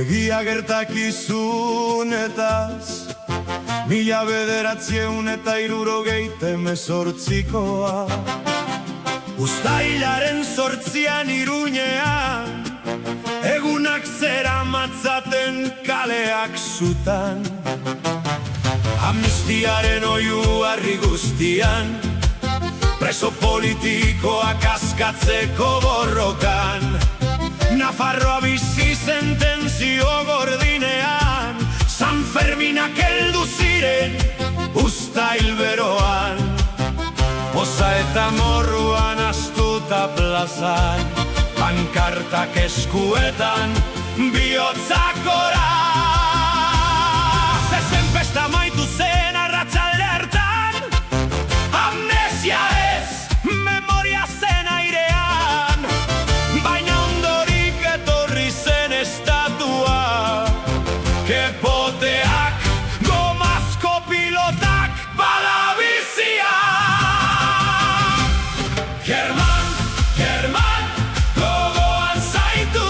Egia gertakizunetaz, 1978koa. Uztailaren 8an Iruñean, egunak zera matzaten kaleak zutan. Amnistiaren oihu harri guztian, preso politikoak askatzeko borrokan. Nafarroa bizi sentenzio gordinean, San Ferminak heldu ziren uztail beroan. Poza eta morruan astuta plazan, pankartak eskuetan, bihotzak gora. Zezen festa maitu zen arratsalde hartan, amnesia ez, memoria zen airean. Baina ondorik etorri zen estatua, kepoteak, gomazko pilotak, balabizia. German, German, gogoan zaitu,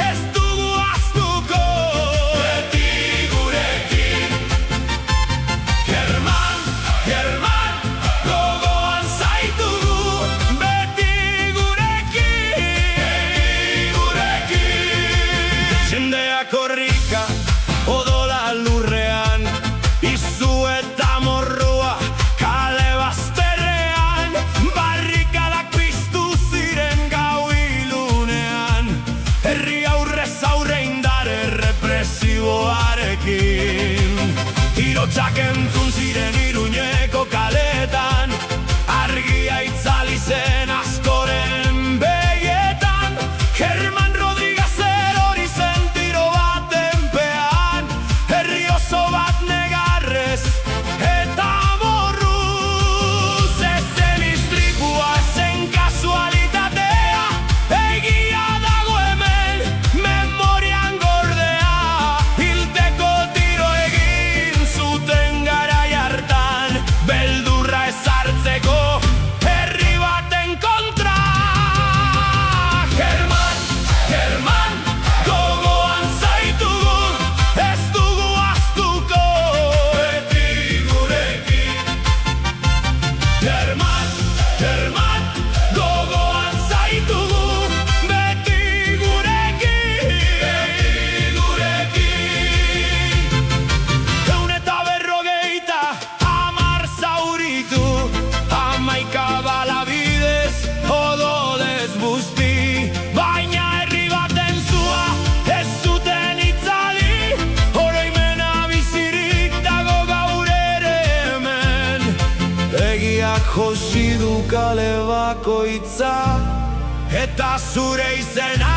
ez dugu ahaztuko, beti gurekin. German, German, gogoan zaitu, beti gurekin. Jendea korrika, odola lurrean, izu eta morrua kale bazterrean. Barrikadak piztu ziren gau ilunean, herri aurrez aurre indar errepresiboarekin. Tirotxak entzun ziren Iruñeko kaletan, argia itzali zen askoren begietan. German Rodriguez erori zen tiro baten pean, herri oso bat negarrez eta morruz. Ezen istripua, ezen kasualitatea, egia dago hemen, memorian gordea. Hilteko tiro egin zuten garai hartan, beldurra ezartzeko herri baten kontra. German, German, gogoan zaitugu, ez dugu ahaztuko, beti gurekin. German, German, gogoan zaitugu, beti gurekin. Ehun eta berrogeita hamar zauritu, 11 bala bidez, odolez busti. Baina herri baten zua ez zuten itzali, oroimena bizirik dago gaur ere hemen. Egiak josi du kale bakoitza, eta zure izena